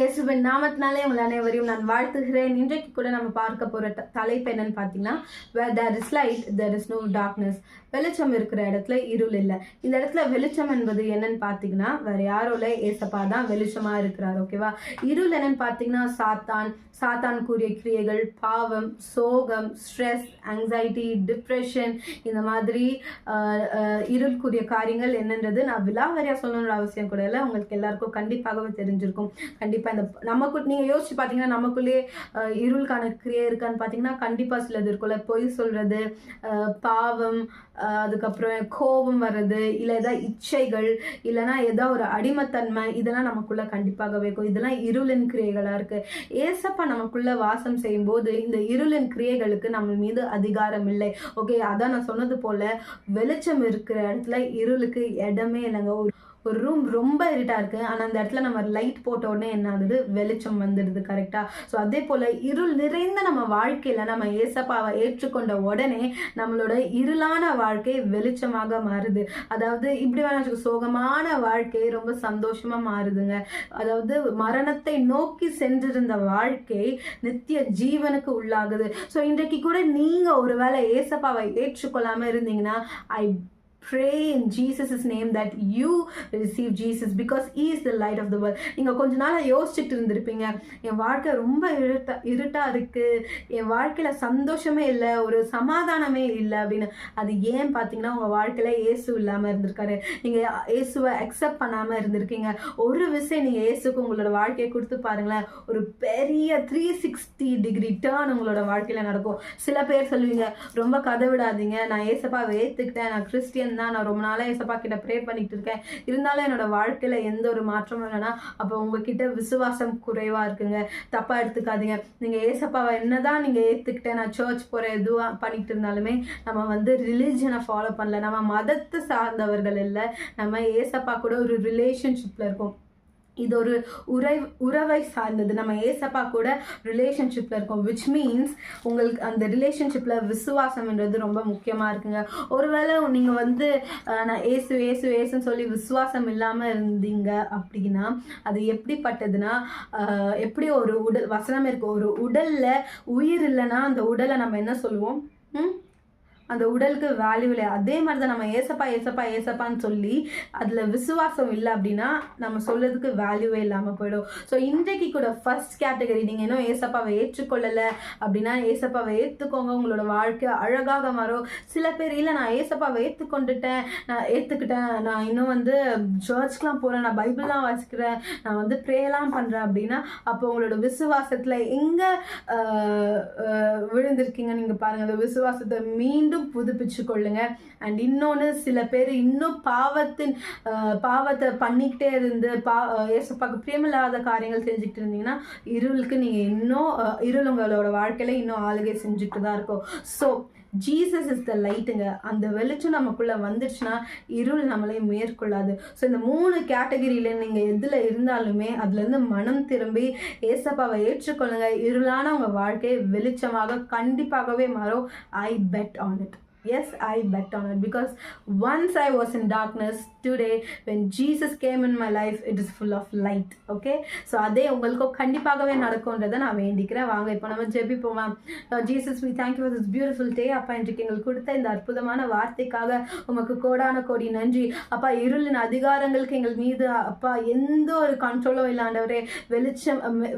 இயேசுவின் நாமத்தினாலே உங்கள் அனைவரையும் நான் வாழ்த்துகிறேன். இன்றைக்கு கூட நம்ம பார்க்க போற தலைப்பு என்னன்னு பார்த்தீங்கன்னா, where there is light there is no darkness. வெளிச்சம் இருக்கிற இடத்துல இருள் இல்லை. இந்த இடத்துல வெளிச்சம் என்பது என்னன்னு பார்த்தீங்கன்னா வேற யாரும் இல்லை, ஏசப்பா தான் வெளிச்சமா இருக்கிறார். ஓகேவா? இருள் என்னன்னு பார்த்தீங்கன்னா சாத்தான் கூறிய கிரியைகள், பாவம், சோகம், ஸ்ட்ரெஸ், ஆங்ஸைட்டி, டிப்ரெஷன், இந்த மாதிரி இருள் கூறிய காரியங்கள் என்னன்றது நான் விலாவரியா சொல்லணுன்ற அவசியம் கூட இல்லை. உங்களுக்கு எல்லாருக்கும் கண்டிப்பாகவே தெரிஞ்சிருக்கும். கண்டிப்பாக இந்த நீங்கள் யோசிச்சு பார்த்தீங்கன்னா நமக்குள்ளே இருளுக்கான கிரியை இருக்கான்னு பார்த்தீங்கன்னா கண்டிப்பாக சிலது இருக்கும்ல. பொய் சொல்கிறது, பாவம், அதுக்கப்புறம் கோபம் வர்றது, இல்லை ஏதாவது இச்சைகள், இல்லைனா ஏதாவது ஒரு அடிமத்தன்மை, இதெல்லாம் நமக்குள்ள கண்டிப்பாகவே இருக்கும். இதெல்லாம் இருளின் கிரியைகளாக இருக்குது. ஏசப்பா நமக்குள்ள வாசம் செய்யும் போது இந்த இருளின் கிரியைகளுக்கு நம்ம மீது அதிகாரம் இல்லை. ஓகே, அதான் நான் சொன்னது போல வெளிச்சம் இருக்கிற இடத்துல இருளுக்கு இடமே இல்லைங்க. ஒரு ரூம் ரொம்ப இருட்டாக இருக்குது, ஆனால் அந்த இடத்துல நம்ம லைட் போட்ட உடனே என்ன ஆகுது, வெளிச்சம் வந்துடுது. கரெக்டாக? ஸோ அதே போல் இருள் நிறைந்த நம்ம வாழ்க்கையில் நம்ம ஏசப்பாவை ஏற்றுக்கொண்ட உடனே நம்மளோட இருளான வாழ்க்கை வெளிச்சமாக மாறுது. அதாவது இப்படி வேணா சோகமான வாழ்க்கை ரொம்ப சந்தோஷமாக மாறுதுங்க. அதாவது மரணத்தை நோக்கி சென்றிருந்த வாழ்க்கை நித்திய ஜீவனுக்கு உள்ளாகுது. ஸோ இன்றைக்கு கூட நீங்கள் ஒருவேளை ஏசப்பாவை ஏற்றுக்கொள்ளாமல் இருந்தீங்கன்னா, I pray in Jesus' name that you receive Jesus because he is the light of the world. நீங்கள் கொஞ்ச நாள் யோசிச்சுட்டு இருந்திருப்பீங்க, என் வாழ்க்கை ரொம்ப இருட்டா இருக்கு, என் வாழ்க்கையில் சந்தோஷமே இல்லை, ஒரு சமாதானமே இல்லை அப்படின்னு. அது ஏன் பார்த்தீங்கன்னா உங்கள் வாழ்க்கையில் இயேசு இல்லாமல் இருந்திருக்காரு. நீங்கள் இயேசுவை அக்செப்ட் பண்ணாமல் இருந்திருக்கீங்க. ஒரு விஷயம் நீங்கள் இயேசுக்கு உங்களோட வாழ்க்கையை கொடுத்து பாருங்களேன், ஒரு பெரிய 360 டிகிரி டேர்ன் உங்களோட வாழ்க்கையில் நடக்கும். சில பேர் சொல்லுவீங்க, ரொம்ப கதை விடாதீங்க, நான் ஏசப்பாவை ஏற்றுக்கிட்டேன், நான் கிறிஸ்டியன் தான், நான் ரொம்ப நாளாக ஏசப்பா கிட்ட ப்ரே பண்ணிட்டு இருக்கேன், இருந்தாலும் என்னோட வாழ்க்கையில எந்த ஒரு மாற்றமும் இல்லைன்னா அப்போ உங்ககிட்ட விசுவாசம் குறைவா இருக்குங்க. தப்பா எடுத்துக்காதீங்க. நீங்க ஏசப்பாவை என்னதான் நீங்க ஏத்துக்கிட்டேன், நான் சர்ச் போறேன், எதுவா பண்ணிட்டு இருந்தாலுமே நம்ம ரிலிஜனை ஃபாலோ பண்ணல, நம்ம மதத்தை சார்ந்தவர்கள் இல்லை, நம்ம ஏசப்பா கூட ஒரு ரிலேஷன்ஷிப்ல இருக்கோம். இது ஒரு உறவை சார்ந்தது. நம்ம ஏசப்பா கூட ரிலேஷன்ஷிப்பில் இருக்கோம். விச் மீன்ஸ் உங்களுக்கு அந்த ரிலேஷன்ஷிப்பில் விசுவாசம்ன்றது ரொம்ப முக்கியமாக இருக்குங்க. ஒருவேளை நீங்கள் நான் ஏசுன்னு சொல்லி விசுவாசம் இல்லாமல் இருந்தீங்க அப்படின்னா அது எப்படிப்பட்டதுன்னா, எப்படி ஒரு உடல் வசனம் இருக்கு, ஒரு உடலில் உயிர் இல்லைன்னா அந்த உடலை நம்ம என்ன சொல்லுவோம், அந்த உடலுக்கு வேல்யூ இல்லை. அதே மாதிரி தான் நம்ம ஏசப்பான்னு சொல்லி அதில் விசுவாசம் இல்லை அப்படின்னா நம்ம சொல்றதுக்கு வேல்யூவே இல்லாமல் போயிடும். ஸோ இன்றைக்கு கூட ஃபர்ஸ்ட் கேட்டகரி, நீங்கள் இன்னும் ஏசப்பாவை ஏற்றுக்கொள்ளலை அப்படின்னா ஏசப்பாவை ஏற்றுக்கோங்க, உங்களோட வாழ்க்கை அழகாக மாறும். சில பேர் இல்லை, நான் ஏசப்பாவை ஏற்றுக்கிட்டேன், நான் இன்னும் சர்ச்க்கெலாம் போகிறேன், நான் பைபிள்லாம் வாசிக்கிறேன், நான் ப்ரேயெல்லாம் பண்ணுறேன் அப்படின்னா அப்போ உங்களோட விசுவாசத்தில் எங்கே விழுந்திருக்கீங்க நீங்கள் பாருங்கள். அந்த விசுவாசத்தை மீண்டும் புதுப்பிச்சு கொள்ளுங்க. அண்ட் இன்னொன்று, சில பேர் இன்னும் பாவத்தை பண்ணிக்கிட்டே இருந்து ஏசப்பாக்கு பிரியமில்லாத காரியங்கள் செஞ்சுக்கிட்டு இருந்தீங்கன்னா இருளுக்கு நீங்கள் இன்னும் இருள் உங்களோட வாழ்க்கையில இன்னும் ஆளுகை செஞ்சுட்டு தான் இருக்கும். ஸோ ஜீசஸ் இஸ் த லைட்டுங்க. அந்த வெளிச்சம் நமக்குள்ள வந்துடுச்சுன்னா இருள் நம்மளே மேற்கொள்ளாது. ஸோ இந்த 3 கேட்டகரியில நீங்கள் எதில் இருந்தாலுமே அதுலேருந்து மனம் திரும்பி ஏசப்பாவை ஏற்றுக்கொள்ளுங்க. இருளான உங்கள் வாழ்க்கை வெளிச்சமாக கண்டிப்பாகவே மாறும். I bet on it. Yes, I bet on it because once I was in darkness, today when Jesus came in my life, it is full of light. Okay, so அதே உங்களுக்கு கண்டிப்பாகவே நடக்கும்ன்றதை நான் வேண்டிக்கிறேன். வாங்க இப்போ நம்ம ஜெபிப்போம். Jesus, we thank you for this beautiful day. அப்பா, இன்றைக்கு எங்களுக்கு கொடுத்த இந்த அற்புதமான வார்த்தைக்காக உமக்கு கோடான கோடி நன்றி. அப்பா, இருளின் அதிகாரங்களுக்கு எங்கள் மீது அப்பா எந்த ஒரு கண்ட்ரோலும் இல்லாண்டவரே,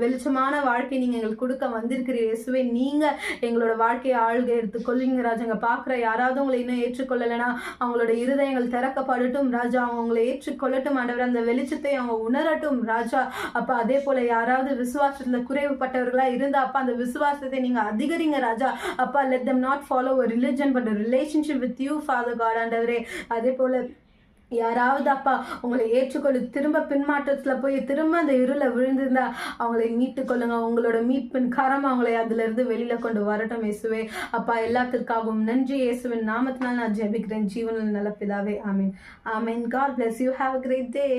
வெளிச்சமான வாழ்க்கை நீங்கள் எங்களுக்கு கொடுக்க வந்திருக்கிறீர் இயேசுவே. நீங்கள் எங்களோட வாழ்க்கையை ஆளுகை எடுத்துக்கொள்ளுங்க ராஜாங்க. பார்க்குற யாராவது உங்களை இன்னும் ஏற்றுக்கொள்ளலைன்னா அவங்களோட இருதயங்கள் திறக்கப்படட்டும் ராஜா, அவங்களை ஏற்றுக்கொள்ளட்டும் ஆண்டவர். அந்த வெளிச்சத்தை அவங்க உணரட்டும் ராஜா. அப்ப அதே போல யாராவது விசுவாசத்துல குறைவுபட்டவர்களா இருந்தா அப்பா அந்த விசுவாசத்தை நீங்க அதிகரிங்க ராஜா. அப்பா, let them not follow a religion but a relationship with you Father God ஆண்டவரே. அதே போல யாராவது அப்பா உங்களை ஏற்றுக்கொள்ளு திரும்ப பின்மாற்றத்தில் போய் திரும்ப அந்த இருளை விழுந்திருந்தா அவங்களை மீட்டுக்கொள்ளுங்க. உங்களோட மீட்பின் கரம் அவங்களை அதுல இருந்து வெளியில கொண்டு வரட்டும் இயேசுவே. அப்பா, எல்லாத்திற்காகவும் நன்றி. இயேசுவின் நாமத்தினால் நான் ஜெபிக்கிறேன் ஜீவனில் நல்ல பிதாவே. ஆமீன். ஆமீன். God bless you. Have a great day.